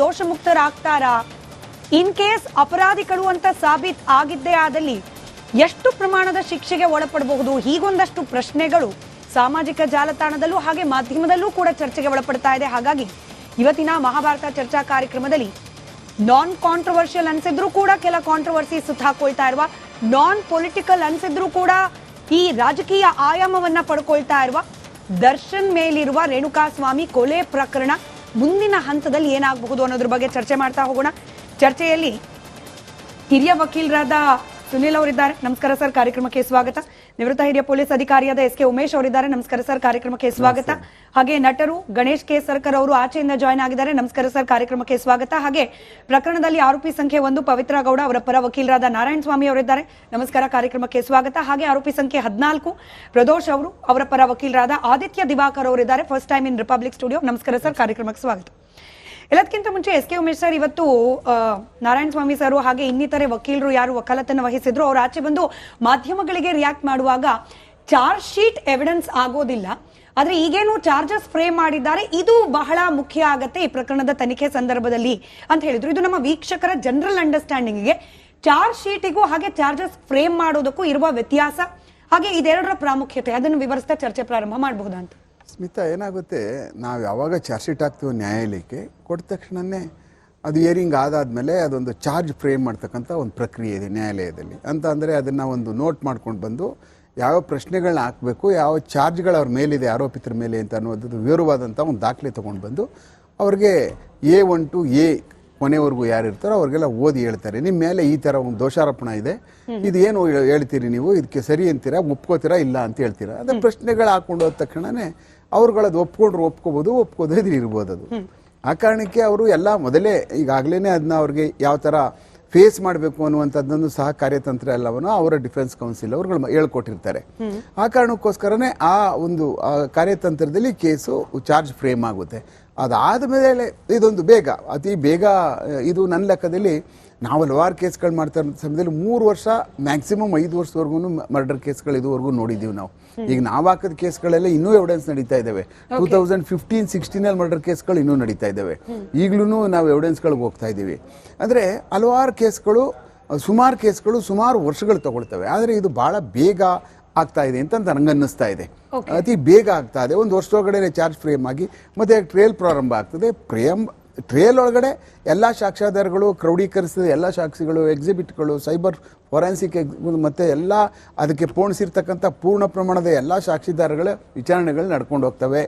ದೋಷಮುಕ್ತರಾಗ್ತಾರಾ? In case ಅಪರಾಧಿಗಳು ಅಂತ ಸಾಬೀತ್ ಆಗಿದ್ದೇ ಆದಲ್ಲಿ ಎಷ್ಟು ಪ್ರಮಾಣದ ಶಿಕ್ಷೆಗೆ ಒಳಪಡಬಹುದು? ಹೀಗೊಂದಷ್ಟು ಪ್ರಶ್ನೆಗಳು ಸಾಮಾಜಿಕ ಜಾಲತಾಣದಲ್ಲೂ ಹಾಗೆ ಮಾಧ್ಯಮದಲ್ಲೂ ಕೂಡ ಚರ್ಚೆಗೆ ಒಳಪಡ್ತಾ ಇದೆ. ಹಾಗಾಗಿ ಇವತ್ತಿನ ಮಹಾಭಾರತ ಚರ್ಚಾ ಕಾರ್ಯಕ್ರಮದಲ್ಲಿ ನಾನ್ ಕಾಂಟ್ರವರ್ಷಿಯಲ್ ಅನ್ಸಿದ್ರು ಕೂಡ ಕೆಲ ಕಾಂಟ್ರವರ್ಸಿ ಸುತ್ತಾಕೊಳ್ತಾ ಇರುವ, ನಾನ್ ಪೊಲಿಟಿಕಲ್ ಅನ್ಸಿದ್ರು ಕೂಡ ಈ ರಾಜಕೀಯ ಆಯಾಮವನ್ನ ಪಡ್ಕೊಳ್ತಾ ಇರುವ ದರ್ಶನ್ ಮೇಲಿರುವ ರೇಣುಕಾಸ್ವಾಮಿ ಕೊಲೆ ಪ್ರಕರಣ ಮುಂದಿನ ಹಂತದಲ್ಲಿ ಏನಾಗಬಹುದು ಅನ್ನೋದ್ರ ಬಗ್ಗೆ ಚರ್ಚೆ ಮಾಡ್ತಾ ಹೋಗೋಣ. ಚರ್ಚೆಯಲ್ಲಿ ಹಿರಿಯ ವಕೀಲರಾದ ಸುನಿಲ್ ಅವರಿದ್ದಾರೆ. ನಮಸ್ಕಾರ ಸರ್, ಕಾರ್ಯಕ್ರಮಕ್ಕೆ ಸ್ವಾಗತ. ನಿವೃತ್ತ ಹಿರಿಯ ಪೊಲೀಸ್ ಅಧಿಕಾರಿಯಾದ ಎಸ್ ಕೆ ಉಮೇಶ್ ಅವರಿದ್ದಾರೆ. ನಮಸ್ಕಾರ ಸರ್, ಕಾರ್ಯಕ್ರಮಕ್ಕೆ ಸ್ವಾಗತ. ಹಾಗೆ ನಟರು ಗಣೇಶ್ ಕೆ ಸರ್ಕರ್ ಅವರು ಆಚೆಯಿಂದ ಜಾಯ್ನ್ ಆಗಿದ್ದಾರೆ. ನಮಸ್ಕಾರ ಸರ್, ಕಾರ್ಯಕ್ರಮಕ್ಕೆ ಸ್ವಾಗತ. ಹಾಗೆ ಪ್ರಕರಣದಲ್ಲಿ ಆರೋಪಿ ಸಂಖ್ಯೆ 1 ಪವಿತ್ರ ಗೌಡ ಅವರ ಪರ ವಕೀಲರಾದ ನಾರಾಯಣ ಸ್ವಾಮಿ ಅವರಿದ್ದಾರೆ. ನಮಸ್ಕಾರ, ಕಾರ್ಯಕ್ರಮಕ್ಕೆ ಸ್ವಾಗತ. ಹಾಗೆ ಆರೋಪಿ ಸಂಖ್ಯೆ 14 ಪ್ರದೋಷ್ ಅವರು ಅವರ ಪರ ವಕೀಲರಾದ ಆದಿತ್ಯ ದಿವಾಕರ್ ಅವರಿದ್ದಾರೆ. First time in republic studio. ನಮಸ್ಕಾರ ಸರ್, ಕಾರ್ಯಕ್ರಮಕ್ಕೆ ಸ್ವಾಗತ. ಎಲ್ಲದಕ್ಕಿಂತ ಮುಂಚೆ ಎಸ್ ಕೆ ಉಮೇಶ್ ಸರ್, ಇವತ್ತು ನಾರಾಯಣ ಸ್ವಾಮಿ ಸರ್ ಹಾಗೆ ಇನ್ನಿತರೆ ವಕೀಲರು ಯಾರು ವಕಾಲತನ್ನು ವಹಿಸಿದ್ರು ಅವ್ರು ಆಚೆ ಬಂದು ಮಾಧ್ಯಮಗಳಿಗೆ ರಿಯಾಕ್ಟ್ ಮಾಡುವಾಗ ಚಾರ್ಜ್ ಶೀಟ್ ಎವಿಡೆನ್ಸ್ ಆಗೋದಿಲ್ಲ, ಆದ್ರೆ ಈಗೇನು ಚಾರ್ಜಸ್ ಫ್ರೇಮ್ ಮಾಡಿದ್ದಾರೆ ಇದು ಬಹಳ ಮುಖ್ಯ ಆಗತ್ತೆ ಈ ಪ್ರಕರಣದ ತನಿಖೆ ಸಂದರ್ಭದಲ್ಲಿ ಅಂತ ಹೇಳಿದ್ರು. ಇದು ನಮ್ಮ ವೀಕ್ಷಕರ ಜನರಲ್ ಅಂಡರ್ಸ್ಟ್ಯಾಂಡಿಂಗ್ಗೆ ಚಾರ್ಜ್ ಶೀಟಿಗೂ ಹಾಗೆ ಚಾರ್ಜಸ್ ಫ್ರೇಮ್ ಮಾಡೋದಕ್ಕೂ ಇರುವ ವ್ಯತ್ಯಾಸ ಹಾಗೆ ಇದೆರಡರ ಪ್ರಾಮುಖ್ಯತೆ ಅದನ್ನು ವಿವರಿಸ್ತಾ ಚರ್ಚೆ ಪ್ರಾರಂಭ ಮಾಡಬಹುದಾ ಅಂತ. ಸ್ಮಿತಾ, ಏನಾಗುತ್ತೆ, ನಾವು ಯಾವಾಗ ಚಾರ್ಜ್ ಶೀಟ್ ಹಾಕ್ತೀವಿ ನ್ಯಾಯಾಲಯಕ್ಕೆ ಕೊಟ್ಟ ತಕ್ಷಣವೇ ಅದು ಹಿಯರಿಂಗ್ ಆದಾದಮೇಲೆ ಅದೊಂದು ಚಾರ್ಜ್ ಫ್ರೇಮ್ ಮಾಡ್ತಕ್ಕಂಥ ಒಂದು ಪ್ರಕ್ರಿಯೆ ಇದೆ ನ್ಯಾಯಾಲಯದಲ್ಲಿ. ಅಂತ ಅಂದರೆ ಅದನ್ನು ಒಂದು ನೋಟ್ ಮಾಡ್ಕೊಂಡು ಬಂದು ಯಾವ ಪ್ರಶ್ನೆಗಳನ್ನ ಹಾಕಬೇಕು, ಯಾವ ಚಾರ್ಜ್ಗಳು ಅವ್ರ ಮೇಲಿದೆ ಆರೋಪಿತರ ಮೇಲೆ ಅಂತ ಅನ್ನೋದು ವಿವರವಾದಂಥ ಒಂದು ದಾಖಲೆ ತೊಗೊಂಡು ಬಂದು ಅವ್ರಿಗೆ A1 to A ಕೊನೆವರೆಗೂ ಯಾರು ಇರ್ತಾರೋ ಅವ್ರಿಗೆಲ್ಲ ಓದಿ ಹೇಳ್ತಾರೆ, ನಿಮ್ಮ ಮೇಲೆ ಈ ಥರ ಒಂದು ದೋಷಾರೋಪಣ ಇದೆ, ಇದು ಏನು ಹೇಳ್ತೀರಿ ನೀವು, ಇದಕ್ಕೆ ಸರಿ ಅಂತೀರಾ, ಒಪ್ಕೋತೀರಾ ಇಲ್ಲ ಅಂತ ಹೇಳ್ತೀರಾ. ಅದ್ರ ಪ್ರಶ್ನೆಗಳು ಹಾಕೊಂಡು ಹೋದ ತಕ್ಷಣವೇ ಅವ್ರುಗಳದು ಒಪ್ಕೊಂಡ್ರು ಒಪ್ಕೋಬೋದು, ಒಪ್ಕೋದ್ರೆ ಇರ್ಬೋದು. ಅದು ಆ ಕಾರಣಕ್ಕೆ ಅವರು ಎಲ್ಲ ಮೊದಲೇ ಈಗಾಗಲೇ ಅದನ್ನ ಅವ್ರಿಗೆ ಯಾವ ಥರ ಫೇಸ್ ಮಾಡಬೇಕು ಅನ್ನುವಂಥದ್ದೊಂದು ಸಹ ಕಾರ್ಯತಂತ್ರ ಎಲ್ಲವನ್ನು ಅವರ ಡಿಫೆನ್ಸ್ ಕೌನ್ಸಿಲ್ ಅವ್ರುಗಳು ಹೇಳ್ಕೊಟ್ಟಿರ್ತಾರೆ. ಆ ಕಾರಣಕ್ಕೋಸ್ಕರನೇ ಆ ಒಂದು ಕಾರ್ಯತಂತ್ರದಲ್ಲಿ ಕೇಸು ಚಾರ್ಜ್ ಫ್ರೇಮ್ ಆಗುತ್ತೆ. ಅದಾದ ಮೇಲೆ ಇದೊಂದು ಬೇಗ, ಅತಿ ಬೇಗ, ಇದು ನನ್ನ ಲೆಕ್ಕದಲ್ಲಿ ನಾವು ಹಲವಾರು ಕೇಸ್ಗಳು ಮಾಡ್ತಾ ಇರೋ ಸಮಯದಲ್ಲಿ 3 ವರ್ಷ ಮ್ಯಾಕ್ಸಿಮಮ್ 5 ವರ್ಷದವರೆಗೂ ಮರ್ಡರ್ ಕೇಸ್ಗಳು ಇದುವರೆಗೂ ನೋಡಿದ್ದೀವಿ ನಾವು. ಈಗ ನಾವು ಹಾಕಿದ ಕೇಸ್ಗಳೆಲ್ಲ ಇನ್ನೂ ಎವಿಡೆನ್ಸ್ ನಡೀತಾ ಇದ್ದಾವೆ. 2015-16 ಮರ್ಡರ್ ಕೇಸ್ಗಳು ಇನ್ನೂ ನಡೀತಾ ಇದ್ದಾವೆ. ಈಗಲೂ ನಾವು ಎವಿಡೆನ್ಸ್ಗಳಿಗೆ ಹೋಗ್ತಾ ಇದ್ದೀವಿ. ಅಂದರೆ ಹಲವಾರು ಕೇಸ್ಗಳು, ಸುಮಾರು ಕೇಸ್ಗಳು ಸುಮಾರು ವರ್ಷಗಳು ತಗೊಳ್ತವೆ. ಆದರೆ ಇದು ಭಾಳ ಬೇಗ ಆಗ್ತಾ ಇದೆ ಅಂತ ನನಗೆ ಅನ್ನಿಸ್ತಾ ಇದೆ. ಅತಿ ಬೇಗ ಆಗ್ತಾ ಇದೆ. ಒಂದು ವರ್ಷದೊಳಗಡೆ ಚಾರ್ಜ್ ಫ್ರೇಮ್ ಆಗಿ ಮತ್ತೆ ಟ್ರೇಲ್ ಪ್ರಾರಂಭ ಆಗ್ತದೆ. ಟ್ರೇಲ್ ಒಳಗಡೆ ಎಲ್ಲ ಸಾಕ್ಷ್ಯಾಧಾರಗಳು, ಕ್ರೌಡೀಕರಿಸಿದ ಎಲ್ಲ ಸಾಕ್ಷಿಗಳು, ಎಕ್ಸಿಬಿಟ್ಗಳು, ಸೈಬರ್ ಫೊರೆನ್ಸಿಕ್ ಮತ್ತು ಎಲ್ಲ ಅದಕ್ಕೆ ಪೋಣಿಸಿರ್ತಕ್ಕಂಥ ಪೂರ್ಣ ಪ್ರಮಾಣದ ಎಲ್ಲ ಸಾಕ್ಷಿದಾರಗಳ ವಿಚಾರಣೆಗಳು ನಡ್ಕೊಂಡು ಹೋಗ್ತವೆ.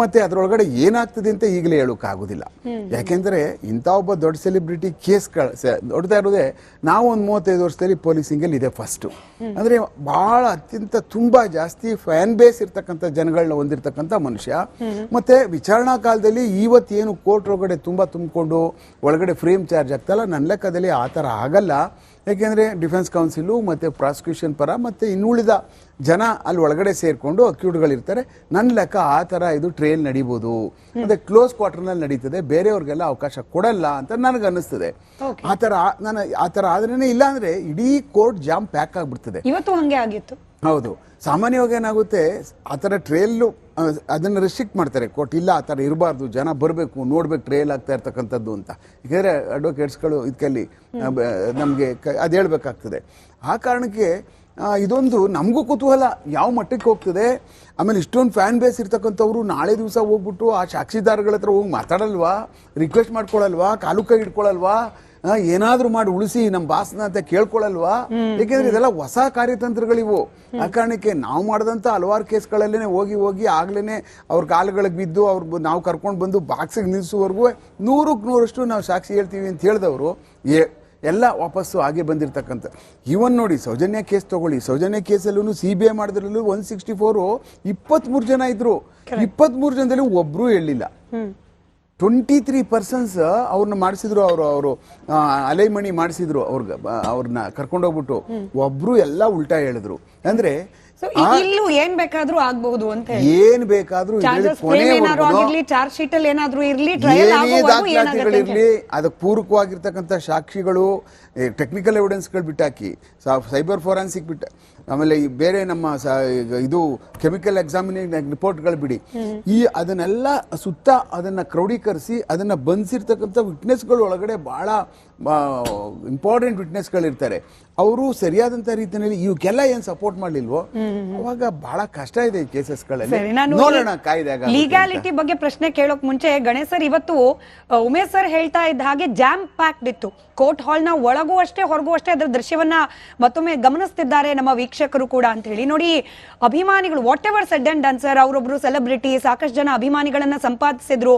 ಮತ್ತು ಅದರೊಳಗಡೆ ಏನಾಗ್ತದೆ ಅಂತ ಈಗಲೇ ಹೇಳೋಕ್ಕಾಗೋದಿಲ್ಲ. ಯಾಕೆಂದರೆ ಇಂಥ ಒಬ್ಬ ದೊಡ್ಡ ಸೆಲೆಬ್ರಿಟಿ ಕೇಸ್ಗಳು ನೋಡ್ತಾ ಇರೋದೇ ನಾವು ಒಂದು 35 ವರ್ಷದಲ್ಲಿ ಪೊಲೀಸಿಂಗಲ್ಲಿ ಇದೆ ಫಸ್ಟು. ಅಂದರೆ ಭಾಳ ಅತ್ಯಂತ ತುಂಬ ಜಾಸ್ತಿ ಫ್ಯಾನ್ ಬೇಸ್ ಇರ್ತಕ್ಕಂಥ ಜನಗಳನ್ನ ಹೊಂದಿರತಕ್ಕಂಥ ಮನುಷ್ಯ. ಮತ್ತು ವಿಚಾರಣಾ ಕಾಲದಲ್ಲಿ ಇವತ್ತೇನು ಕೋರ್ಟ್ ಒಳಗಡೆ ತುಂಬ ತುಂಬಿಕೊಂಡು ಒಳಗಡೆ ಫ್ರೇಮ್ ಚಾರ್ಜ್ ಆಗ್ತಲ್ಲ, ನನ್ನ ಲೆಕ್ಕದಲ್ಲಿ ಆ ಥರ ಆಗಲ್ಲ. ಯಾಕೆಂದರೆ ಡಿಫೆನ್ಸ್ ಕೌನ್ಸಿಲು ಮತ್ತು ಪ್ರಾಸಿಕ್ಯೂಷನ್ ಪರ ಮತ್ತು ಇನ್ನುಳಿದ ಜನ ಅಲ್ಲಿ ಒಳಗಡೆ ಸೇರಿಕೊಂಡು ಅಕ್ಯೂಟ್ಗಳಿರ್ತಾರೆ. ನನ್ನ ಲೆಕ್ಕ ಆ ಥರ ಇದು ಟ್ರೇಲ್ ನಡೀಬೋದು. ಮತ್ತು ಕ್ಲೋಸ್ ಕ್ವಾರ್ಟರ್ನಲ್ಲಿ ನಡೀತದೆ, ಬೇರೆಯವ್ರಿಗೆಲ್ಲ ಅವಕಾಶ ಕೊಡಲ್ಲ ಅಂತ ನನಗೆ ಅನ್ನಿಸ್ತದೆ. ಆ ಥರ ಆದ್ರೇ ಇಲ್ಲ ಅಂದರೆ ಇಡೀ ಕೋರ್ಟ್ ಜಾಮ್ ಪ್ಯಾಕ್ ಆಗಿಬಿಡ್ತದೆ. ಇವತ್ತು ಹಂಗೆ ಆಗಿತ್ತು. ಹೌದು, ಸಾಮಾನ್ಯವಾಗಿ ಏನಾಗುತ್ತೆ, ಆ ಥರ ಟ್ರೇಲು ಅದನ್ನು ರೆಸ್ಟ್ರಿಕ್ಟ್ ಮಾಡ್ತಾರೆ ಕೋರ್ಟ್. ಇಲ್ಲ, ಆ ಥರ ಇರಬಾರ್ದು, ಜನ ಬರಬೇಕು, ನೋಡ್ಬೇಕು ಟ್ರೇಲ್ ಆಗ್ತಾ ಇರ್ತಕ್ಕಂಥದ್ದು ಅಂತ. ಯಾಕೆಂದರೆ ಅಡ್ವೊಕೇಟ್ಸ್ಗಳು ಇದಕ್ಕಲ್ಲಿ ನಮಗೆ ಅದು ಹೇಳ್ಬೇಕಾಗ್ತದೆ. ಆ ಕಾರಣಕ್ಕೆ ಇದೊಂದು ನಮಗೂ ಕುತೂಹಲ ಯಾವ ಮಟ್ಟಕ್ಕೆ ಹೋಗ್ತದೆ. ಆಮೇಲೆ ಇಷ್ಟೊಂದು ಫ್ಯಾನ್ ಬೇಸ್ ಇರ್ತಕ್ಕಂಥವ್ರು ನಾಳೆ ದಿವಸ ಹೋಗ್ಬಿಟ್ಟು ಆ ಸಾಕ್ಷಿದಾರಗಳ ಹತ್ರ ಹೋಗಿ ಮಾತಾಡಲ್ವಾ, ರಿಕ್ವೆಸ್ಟ್ ಮಾಡ್ಕೊಳಲ್ವಾ, ಕಾಲು ಕೈ ಇಟ್ಕೊಳಲ್ವಾ, ಏನಾದ್ರೂ ಮಾಡಿ ಉಳಿಸಿ ನಮ್ಮ ಬಾಸ್ನ ಅಂತ ಕೇಳ್ಕೊಳಲ್ವಾ? ಯಾಕೆಂದ್ರೆ ಇದೆಲ್ಲ ಹೊಸ ಕಾರ್ಯತಂತ್ರಗಳಿವು. ಆ ಕಾರಣಕ್ಕೆ ನಾವು ಮಾಡಿದಂಥ ಹಲವಾರು ಕೇಸ್ಗಳಲ್ಲೇ ಹೋಗಿ ಆಗ್ಲೇ ಅವ್ರ ಕಾಲುಗಳಿಗೆ ಬಿದ್ದು ನಾವು ಕರ್ಕೊಂಡು ಬಂದು ಬಾಕ್ಸಿಗೆ ನಿಲ್ಲಿಸುವವರೆಗೂ 100ಕ್ಕೆ 100ರಷ್ಟು ನಾವು ಸಾಕ್ಷಿ ಹೇಳ್ತೀವಿ ಅಂತ ಹೇಳಿದವರು ಎಲ್ಲ ವಾಪಸ್ಸು ಹಾಗೆ ಬಂದಿರತಕ್ಕಂಥ. ಇವನ್ ನೋಡಿ, ಸೌಜನ್ಯ ಕೇಸ್ ತಗೊಳ್ಳಿ, ಸೌಜನ್ಯ ಕೇಸಲ್ಲೂ CBI ಮಾಡಿದ್ರಲ್ಲೂ 164 23 ಜನ ಇದ್ರು. 23 ಜನದಲ್ಲಿ ಒಬ್ರು ಹೇಳಿಲ್ಲ. 23 ಪರ್ಸನ್ಸ್ ಅವ್ರನ್ನ ಮಾಡಿಸಿದ್ರು. ಅವರು ಅಲೈಮಣಿ ಮಾಡಿಸಿದ್ರು ಅವ್ರನ್ನ ಕರ್ಕೊಂಡೋಗ್ಬಿಟ್ಟು. ಒಬ್ರು ಎಲ್ಲ ಉಲ್ಟಾ ಹೇಳಿದ್ರು. ಅಂದ್ರೆ So, ಇಲ್ಲೂ ಏನ್ ಬೇಕಾದ್ರೂ ಆಗ್ಬಹುದು ಅಂತ ಹೇಳಿ ಏನ್ ಬೇಕಾದ್ರೂ ಏನಾದ್ರು ಆಗಿರ್ಲಿ, ಚಾರ್ಜ್ ಶೀಟ್ ಅಲ್ಲಿ ಏನಾದ್ರೂ ಇರ್ಲಿ, ಟ್ರಯಲ್ ಆಗುವವರೆಗೂ ದಾಖಲಾತಿಗಳಿರ್ಲಿ, ಅದಕ್ಕೆ ಪೂರಕವಾಗಿರ್ತಕ್ಕಂಥ ಸಾಕ್ಷಿಗಳು, ಟೆಕ್ನಿಕಲ್ ಎವಿಡೆನ್ಸ್ಗಳು ಬಿಟ್ಟಾಕಿ, ಸೈಬರ್ ಫೋರೆನ್ಸಿಕ್ ಬಿಟ್ಟ, ಆಮೇಲೆ ಬೇರೆ ನಮ್ಮ ಇದು ಕೆಮಿಕಲ್ ಎಕ್ಸಾಮಿನೇಷನ್ ರಿಪೋರ್ಟ್ಗಳು ಬಿಡಿ, ಅದನ್ನೆಲ್ಲ ಸುತ್ತ ಅದನ್ನ ಕ್ರೌಡೀಕರಿಸಿ ಅದನ್ನ ಬಂಧಿಸಿರ್ತಕ್ಕಂಥ ವಿಟ್ನೆಸ್ಗಳು ಒಳಗಡೆ ಬಹಳ ಇಂಪಾರ್ಟೆಂಟ್ ವಿಟ್ನೆಸ್ಗಳಿರ್ತಾರೆ. ಅವರು ಸರಿಯಾದಂತ ರೀತಿಯಲ್ಲಿ ಇವಕ್ಕೆಲ್ಲ ಏನ್ ಸಪೋರ್ಟ್ ಮಾಡ್ಲಿಲ್ವೋ ಅವಾಗ ಬಹಳ ಕಷ್ಟ ಇದೆ ಈ ಕೇಸಸ್ಗಳಲ್ಲಿ. ನೋಡೋಣ ಕಾಯ್ದೆ ಲೀಗಾಲಿಟಿ ಬಗ್ಗೆ ಪ್ರಶ್ನೆ ಕೇಳೋಕ್ ಮುಂಚೆ ಗಣೇಶ್ ಸರ್, ಇವತ್ತು ಉಮೇಶ್ ಸರ್ ಹೇಳ್ತಾ ಇದ್ದ ಹಾಗೆ ಜಾಮ್ ಪ್ಯಾಕ್ಡ್ ಇತ್ತು ಕೋರ್ಟ್ ಹಾಲ್ ನ ಒಳಗೂ ಅಷ್ಟೇ ಹೊರಗೂ ಅಷ್ಟೇ. ಅದರ ದೃಶ್ಯವನ್ನ ಮತ್ತೊಮ್ಮೆ ಗಮನಿಸ್ತಿದ್ದಾರೆ ನಮ್ಮ ವೀಕ್ಷಕರು ಕೂಡ ಅಂತ ಹೇಳಿ. ನೋಡಿ, ಅಭಿಮಾನಿಗಳು whatever said and done sir, ಅವರೊಬ್ರು ಸೆಲೆಬ್ರಿಟಿ, ಸಾಕಷ್ಟು ಜನ ಅಭಿಮಾನಿಗಳನ್ನ ಸಂಪಾದಿಸಿದ್ರು.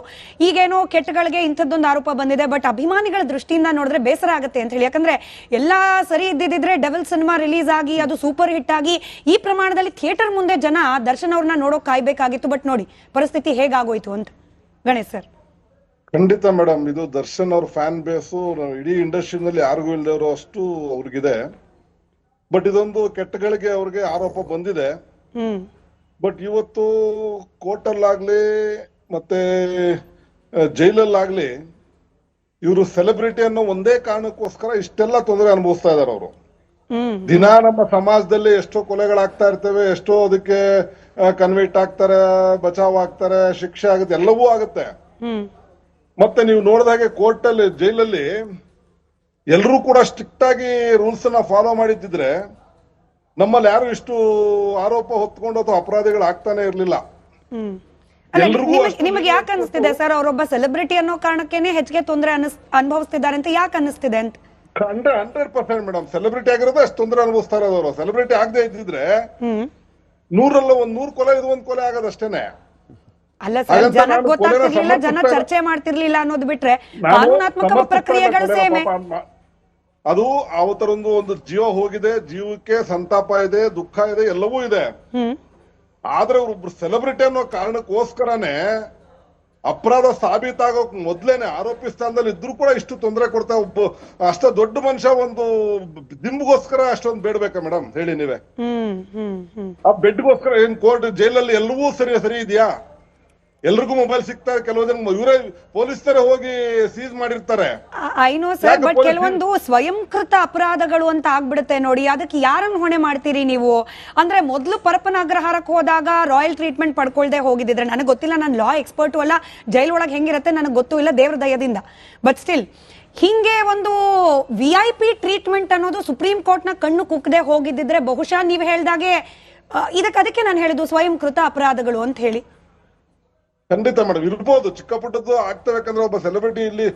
ಈಗೇನೋ ಕೆಟ್ಟಗಳಿಗೆ ಇಂಥದ್ದೊಂದು ಆರೋಪ ಬಂದಿದೆ, ಬಟ್ ಅಭಿಮಾನಿಗಳ ದೃಷ್ಟಿಯಿಂದ ನೋಡಿದ್ರೆ ಬೇಸರ ಆಗುತ್ತೆ ಅಂತ ಹೇಳಿ. ಯಾಕಂದ್ರೆ ಎಲ್ಲಾ ಸರಿ ಇದ್ದಿದ್ರೆ ಡೆವಿಲ್ ಸಿನಿಮಾ ರಿಲೀಸ್ ಆಗಿ ಅದು ಸೂಪರ್ ಹಿಟ್ ಆಗಿ ಈ ಪ್ರಮಾಣದಲ್ಲಿ ಥಿಯೇಟರ್ ಮುಂದೆ ಜನ ದರ್ಶನ್ ಅವ್ರನ್ನ ನೋಡೋಕ್ ಕಾಯ್ಬೇಕಾಗಿತ್ತು. ಬಟ್ ನೋಡಿ ಪರಿಸ್ಥಿತಿ ಹೇಗಾಗೋಯ್ತು ಅಂತ. ಗಣೇಶ್ ಸರ್, ಖಂಡಿತ ಮೇಡಮ್, ಇದು ದರ್ಶನ್ ಅವ್ರ ಫ್ಯಾನ್ ಬೇಸು ಇಡೀ ಇಂಡಸ್ಟ್ರಿನಲ್ಲಿ ಯಾರಿಗೂ ಇಲ್ದೇವ್ರು ಅಷ್ಟು ಅವ್ರಿಗಿದೆ. ಬಟ್ ಇದೊಂದು ಕೆಟ್ಟಗಳಿಗೆ ಅವ್ರಿಗೆ ಆರೋಪ ಬಂದಿದೆ. ಬಟ್ ಇವತ್ತು ಕೋರ್ಟಲ್ಲಾಗ್ಲಿ ಮತ್ತೆ ಜೈಲಲ್ಲಾಗ್ಲಿ ಇವರು ಸೆಲೆಬ್ರಿಟಿ ಅನ್ನೋ ಒಂದೇ ಕಾರಣಕ್ಕೋಸ್ಕರ ಇಷ್ಟೆಲ್ಲ ತೊಂದರೆ ಅನುಭವಿಸ್ತಾ ಇದಾರೆ ಅವರು. ದಿನ ನಮ್ಮ ಸಮಾಜದಲ್ಲಿ ಎಷ್ಟೋ ಕೊಲೆಗಳಾಗ್ತಾ ಇರ್ತವೆ, ಎಷ್ಟೋ ಅದಕ್ಕೆ ಕನ್ವಿಕ್ಟ್ ಆಗ್ತಾರೆ, ಬಚಾವ್ ಆಗ್ತಾರೆ, ಶಿಕ್ಷೆ ಆಗುತ್ತೆ, ಎಲ್ಲವೂ ಆಗುತ್ತೆ. ಮತ್ತೆ ನೀವು ನೋಡಿದಾಗೆ ಕೋರ್ಟ್ ಅಲ್ಲಿ ಜೈಲಲ್ಲಿ ಎಲ್ಲರೂ ಕೂಡ ಸ್ಟ್ರಿಕ್ಟ್ ಆಗಿ ರೂಲ್ಸ್ ಅನ್ನ ಫಾಲೋ ಮಾಡಿದ್ದಿದ್ರೆ ನಮ್ಮಲ್ಲಿ ಯಾರು ಇಷ್ಟು ಆರೋಪ ಹೊತ್ಕೊಂಡು ಅಥವಾ ಅಪರಾಧಿಗಳು ಆಗ್ತಾನೆ ಇರ್ಲಿಲ್ಲ. ನಿಮಗೆ ಯಾಕೆ ಅನಿಸ್ತಿದೆ ಸರ್, ಅವರೊಬ್ಬ ಸೆಲೆಬ್ರಿಟಿ ಅನ್ನೋ ಕಾರಣಕ್ಕೇನೆ ಹೆಚ್ಚಿಗೆ ತೊಂದರೆ ಅನುಭವಿಸ್ತಿದ್ದಾರೆ ಅಂತ ಯಾಕೆ ಅನ್ನಿಸ್ತಿದೆ ಅಂತ? 100% ಮೇಡಮ್, ಸೆಲೆಬ್ರಿಟಿ ಆಗಿರೋದು ಅಷ್ಟು ತೊಂದರೆ ಅನುಭವಿಸ್ತಾ ಇರೋದು. ಸೆಲೆಬ್ರಿಟಿ ಆಗದೆ ಇದ್ದಿದ್ರೆ 100 ಕೊಲೆ ಇದು ಒಂದ್ ಕೊಲೆ ಆಗೋದಷ್ಟೇನೆ. ಅಲ್ಲ ಸರ್, ಜನ ಗೊತ್ತಾಗ್ತಿರ್ಲಿಲ್ಲ, ಜನ ಚರ್ಚೆ ಮಾಡ್ತಿರ್ಲಿಲ್ಲ ಅನ್ನೋದು ಬಿಟ್ರೆ ಕಾನೂನಾತ್ಮಕ ಪ್ರಕ್ರಿಯೆಗಳು ಸೇಮೆ. ಅದು ಅವತರೊಂದು ಜೀವ ಹೋಗಿದೆ, ಜೀವಕ್ಕೆ ಸಂತಾಪ ಇದೆ, ದುಃಖ ಇದೆ, ಎಲ್ಲವೂ ಇದೆ. ಆದ್ರೆ ಒಬ್ರು ಸೆಲೆಬ್ರಿಟಿ ಅನ್ನೋ ಕಾರಣಕ್ಕೋಸ್ಕರನೇ ಅಪರಾಧ ಸಾಬೀತಾಗೋಕ್ ಮೊದ್ಲೇನೆ ಆರೋಪಿ ಸ್ಥಾನದಲ್ಲಿ ಇದ್ರು ಕೂಡ ಇಷ್ಟು ತೊಂದರೆ ಕೊಡ್ತಾ ಅಷ್ಟ ದೊಡ್ಡ ಮನುಷ್ಯ ಒಂದು ದಿಂಬ್ಗೋಸ್ಕರ ಅಷ್ಟೊಂದು ಬೇಡ್ಬೇಕಾ ಮೇಡಮ್ ಹೇಳಿ ನೀವೇ? ಆ ಬೆಡ್ಗೋಸ್ಕರ ಏನ್ ಕೋರ್ಟ್ ಜೈಲಲ್ಲಿ ಎಲ್ಲವೂ ಸರಿ ಇದೆಯಾ? ಎಲ್ರಿಗೂ ಮೊಬೈಲ್ ಸಿಗ್ತಾರೆ, ಕೆಲವು ಜನ ಇವರೇ ಪೊಲೀಸರೇ ಹೋಗಿ ಸೀಸ್ ಮಾಡಿರ್ತಾರೆ. ಐನೋ ಸರ್, ಬಟ್ ಕೆಲವೊಂದು ಸ್ವಯಂಕೃತ ಅಪರಾಧಗಳು ಅಂತ ಆಗ್ಬಿಡುತ್ತೆ ನೋಡಿ. ಅದಕ್ಕೆ ಯಾರನ್ನು ಹೊಣೆ ಮಾಡ್ತೀರಿ ನೀವು? ಅಂದ್ರೆ ಮೊದಲು ಪರಪ್ಪನ ಅಗ್ರಹಾರಕ್ಕೆ ಹೋದಾಗ ರಾಯಲ್ ಟ್ರೀಟ್ಮೆಂಟ್ ಪಡ್ಕೊಳ್ದೆ ಹೋಗಿದ್ರೆ, ನನಗೆ ಗೊತ್ತಿಲ್ಲ, ನಾನು ಲಾ ಎಕ್ಸ್ಪರ್ಟು ಅಲ್ಲ, ಜೈಲ್ ಒಳಗೆ ಹೆಂಗಿರುತ್ತೆ ನನಗೆ ಗೊತ್ತೂ ಇಲ್ಲ, ದೇವ್ರ ದಯದಿಂದ. ಬಟ್ ಸ್ಟಿಲ್ ಹಿಂಗೆ ಒಂದು VIP ಟ್ರೀಟ್ಮೆಂಟ್ ಅನ್ನೋದು ಸುಪ್ರೀಂ ಕೋರ್ಟ್ ನ ಕಣ್ಣು ಕುಕ್ಕದೆ ಹೋಗಿದ್ದಿದ್ರೆ ಬಹುಶಃ ನೀವು ಹೇಳ್ದಾಗೆ ಅದಕ್ಕೆ ನಾನು ಹೇಳಿದ್ದು ಸ್ವಯಂಕೃತ ಅಪರಾಧಗಳು ಅಂತ ಹೇಳಿ. ಖಂಡಿತ ಮೇಡಮ್, ಇರ್ಬೋದು, ಚಿಕ್ಕ ಪುಟ್ಟದ್ದು ಆಗ್ತಬೇಕಂದ್ರೆ ಒಬ್ಬ ಸೆಲೆಬ್ರಿಟಿ ಇಲ್ಲಿ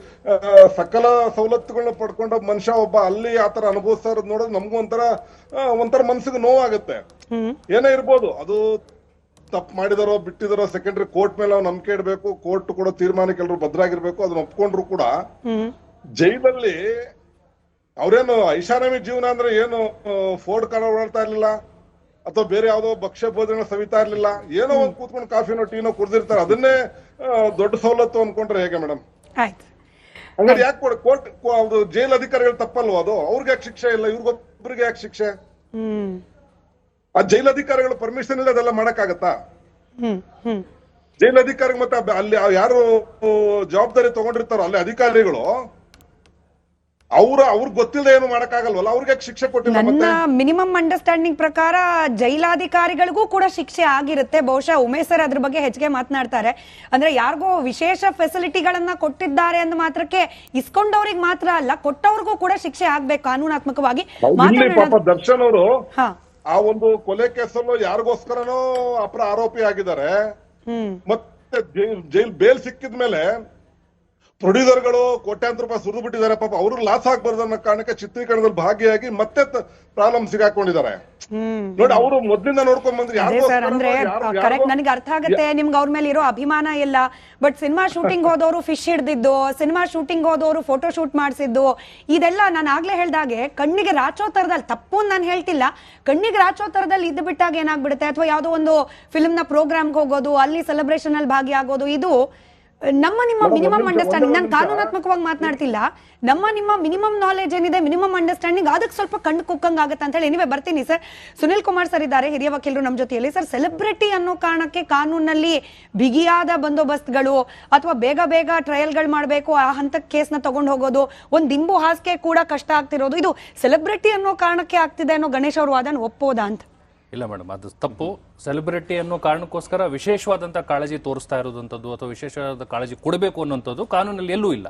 ಸಕಲ ಸವಲತ್ತುಗಳನ್ನ ಪಡ್ಕೊಂಡ ಮನುಷ್ಯ ಒಬ್ಬ ಅಲ್ಲಿ ಆತರ ಅನುಭವಿಸ್ತಾ ಇರೋದು ನೋಡೋದು ನಮಗೂ ಒಂಥರ ಮನ್ಸಿಗೆ ನೋವಾಗುತ್ತೆ. ಏನೇ ಇರ್ಬೋದು, ಅದು ತಪ್ಪು ಮಾಡಿದಾರೋ ಬಿಟ್ಟಿದಾರೋ ಸೆಕೆಂಡ್ರಿ ಕೋರ್ಟ್ ಮೇಲೆ ನಾವು ನಂಬಿಕೆ ಇಡಬೇಕು. ಕೋರ್ಟ್ ಕೂಡ ತೀರ್ಮಾನಕ್ಕೆ ಎಲ್ಲರೂ ಭದ್ರಾಗಿರ್ಬೇಕು. ಅದನ್ನ ಒಪ್ಕೊಂಡ್ರು ಕೂಡ ಜೈಲಲ್ಲಿ ಅವ್ರೇನು ಐಷಾರಾಮಿ ಜೀವನ ಅಂದ್ರೆ ಏನು ಫೋರ್ಡ್ ಕಾರ್ ಓಡಾಡ್ತಾ ಇರ್ಲಿಲ್ಲ ಅಥವಾ ಬೇರೆ ಯಾವ್ದೋ ಭಕ್ಷ್ಯ ಭೋಜನ ಸವಿತಾ ಇರ್ಲಿಲ್ಲ. ಏನೋ ಒಂದು ಕೂತ್ಕೊಂಡು ಕಾಫಿನೋ ಟೀನೋ ಕುಡ್ದಿರ್ತಾರೆ, ಅದನ್ನೇ ದೊಡ್ಡ ಸವಲತ್ತು ಅನ್ಕೊಂಡ್ರೆ ಹೇಗೆ ಮೇಡಮ್? ಹಂಗಾರೆ ಯಾಕೆ ಕೋರ್ಟ್ ಜೈಲ್ ಅಧಿಕಾರಿಗಳು ತಪ್ಪಲ್ವಾ ಅದು? ಅವ್ರಿಗೆ ಯಾಕೆ ಶಿಕ್ಷೆ ಇಲ್ಲ, ಇವ್ರಿಗೊಬ್ಬರಿಗೆ ಯಾಕೆ ಶಿಕ್ಷೆ? ಆ ಜೈಲ್ ಅಧಿಕಾರಿಗಳು ಪರ್ಮಿಷನ್ ಇಲ್ಲ ಅದೆಲ್ಲ ಮಾಡಕ್ಕಾಗತ್ತಾ? ಜೈಲ್ ಅಧಿಕಾರಿ ಮತ್ತೆ ಅಲ್ಲಿ ಯಾರು ಜವಾಬ್ದಾರಿ ತಗೊಂಡಿರ್ತಾರೋ ಅಲ್ಲಿ ಅಧಿಕಾರಿಗಳು ಅವ್ರಿಗೆ ಗೊತ್ತಿಲ್ಲದೆ ಏನು ಮಾಡಕ್ಕಾಗಲ್ವಲ್ಲ, ಅವ್ರಿಗೆ ಶಿಕ್ಷೆ ಕೊಟ್ಟಿಲ್ಲ. ನನ್ನ ಮಿನಿಮಮ್ ಅಂಡರ್ಸ್ಟ್ಯಾಂಡಿಂಗ್ ಪ್ರಕಾರ ಜೈಲಾಧಿಕಾರಿಗಳಿಗೂ ಕೂಡ ಶಿಕ್ಷೆ ಆಗಿರುತ್ತೆ. ಬಹುಶಃ ಉಮೇಶ್ ಸರ್ ಅದ್ರ ಬಗ್ಗೆ ಹೆಚ್ಚಿಗೆ ಮಾತನಾಡ್ತಾರೆ. ಅಂದ್ರೆ ಯಾರಿಗೋ ವಿಶೇಷ ಫೆಸಿಲಿಟಿಗಳನ್ನ ಕೊಟ್ಟಿದ್ದಾರೆ ಅಂದ ಮಾತ್ರಕ್ಕೆ ಇಸ್ಕೊಂಡವ್ರಿಗೆ ಮಾತ್ರ ಅಲ್ಲ, ಕೊಟ್ಟವ್ರಿಗೂ ಕೂಡ ಶಿಕ್ಷೆ ಆಗ್ಬೇಕು ಕಾನೂನಾತ್ಮಕವಾಗಿ. ದರ್ಶನ್ ಅವರು ಆ ಒಂದು ಕೊಲೆ ಕೇಸಲ್ಲೂ ಯಾರಿಗೋಸ್ಕರನೋ ಆರೋಪಿ ಆಗಿದ್ದಾರೆ. ಮತ್ತೆ ಜೈಲ್ ಬೇಲ್ ಸಿಕ್ಕಿದ್ಮೇಲೆ ಪ್ರೊಡ್ಯೂಸರ್ಗಳು ಕೋಟ್ಯಾಂತರ ರೂಪಾಯಿ ಸುರಿದು ಬಿಟ್ಟಿದ್ದಾರೆ. ಪಾಪ ಅವರು ಲಾಸ್ ಆಗ್ಬಾರ್ದು ಅನ್ನೋ ಕಾರಣಕ್ಕೆ ಚಿತ್ರೀಕರಣದಲ್ಲಿ ಭಾಗಿಯಾಗಿ ಮತ್ತೆ ಪ್ರಾಬ್ಲಮ್ ಸಿಗಾಕೊಂಡಿದ್ದಾರೆ ನೋಡಿ. ಅವರು ಮೊದ್ಲಿಂದ ನೋಡ್ಕೊಂಡ್ ಬಂದ್ರೆ ಅಂದ್ರೆ ಕರೆಕ್ಟ್, ನನಗೆ ಅರ್ಥ ಆಗುತ್ತೆ ನಿಮ್ಗೆ ಅವ್ರ ಮೇಲೆ ಇರೋ ಅಭಿಮಾನ ಎಲ್ಲ. ಬಟ್ ಸಿನಿಮಾ ಶೂಟಿಂಗ್ ಹೋದವರು ಫಿಶ್ ಹಿಡ್ದಿದ್ದು, ಸಿನಿಮಾ ಶೂಟಿಂಗ್ ಹೋದವರು ಫೋಟೋ ಶೂಟ್ ಮಾಡಿಸಿದ್ದು, ಇದೆಲ್ಲ ನಾನು ಆಗ್ಲೇ ಹೇಳ್ದಾಗೆ ಕಣ್ಣಿಗೆ ರಾಚೋ ತರದಲ್ಲಿ, ತಪ್ಪು ನಾನು ಹೇಳ್ತಿಲ್ಲ, ಕಣ್ಣಿಗೆ ರಾಚೋ ತರದಲ್ಲಿ ಇದ್ದು ಬಿಟ್ಟಾಗ ಏನಾಗ್ಬಿಡುತ್ತೆ, ಅಥವಾ ಯಾವುದೋ ಒಂದು ಫಿಲ್ಮ್ ನ ಪ್ರೋಗ್ರಾಮ್ಗೆ ಹೋಗೋದು, ಅಲ್ಲಿ ಸೆಲೆಬ್ರೇಷನ್ ಅಲ್ಲಿ ಭಾಗಿಯಾಗೋದು, ಇದು ನಮ್ಮ ನಿಮ್ಮ ಮಿನಿಮಮ್ ಅಂಡರ್ಸ್ಟ್ಯಾಂಡಿಂಗ್, ನಾನು ಕಾನೂನಾತ್ಮಕವಾಗಿ ಮಾತನಾಡ್ತಿಲ್ಲ, ನಿಮ್ಮ ಮಿನಿಮಮ್ ನಾಲೆಜ್ ಏನಿದೆ, ಮಿನಿಮಮ್ ಅಂಡರ್ಸ್ಟ್ಯಾಂಡಿಂಗ್ ಅದಕ್ಕೆ ಸ್ವಲ್ಪ ಕಣ್ಣು ಕುಕ್ಕಂಗ್ ಆಗುತ್ತೆ ಅಂತ ಹೇಳಿ. ಎನಿವೆ ಬರ್ತೀನಿ ಸರ್. ಸುನಿಲ್ ಕುಮಾರ್ ಸರ್ ಇದ್ದಾರೆ, ಹಿರಿಯ ವಕೀಲರು ನಮ್ಮ ಜೊತೆಯಲ್ಲಿ. ಸರ್, ಸೆಲೆಬ್ರಿಟಿ ಅನ್ನೋ ಕಾರಣಕ್ಕೆ ಕಾನೂನಲ್ಲಿ ಬಿಗಿಯಾದ ಬಂದೋಬಸ್ತ್ಗಳು ಅಥವಾ ಬೇಗ ಬೇಗ ಟ್ರಯಲ್ಗಳು ಮಾಡಬೇಕು, ಆ ಹಂತಕ್ಕೆ ಕೇಸ್ನ ತಗೊಂಡು ಹೋಗೋದು, ಒಂದು ದಿಂಬು ಹಾಸಿಗೆ ಕೂಡ ಕಷ್ಟ ಆಗ್ತಿರೋದು, ಇದು ಸೆಲೆಬ್ರಿಟಿ ಅನ್ನೋ ಕಾರಣಕ್ಕೆ ಆಗ್ತಿದೆ ಅನ್ನೋ ಗಣೇಶ್ ಅವ್ರ ವಾದನ ಒಪ್ಪೋದಾ ಅಂತ? ಇಲ್ಲ ಮೇಡಮ್, ಅದು ತಪ್ಪು. ಸೆಲೆಬ್ರಿಟಿ ಅನ್ನೋ ಕಾರಣಕ್ಕೋಸ್ಕರ ವಿಶೇಷವಾದಂತಹ ಕಾಳಜಿ ತೋರಿಸ್ತಾ ಇರೋದಂಥದ್ದು ಅಥವಾ ವಿಶೇಷವಾದ ಕಾಳಜಿ ಕೊಡಬೇಕು ಅನ್ನೋಂಥದ್ದು ಕಾನೂನಲ್ಲಿ ಎಲ್ಲೂ ಇಲ್ಲ.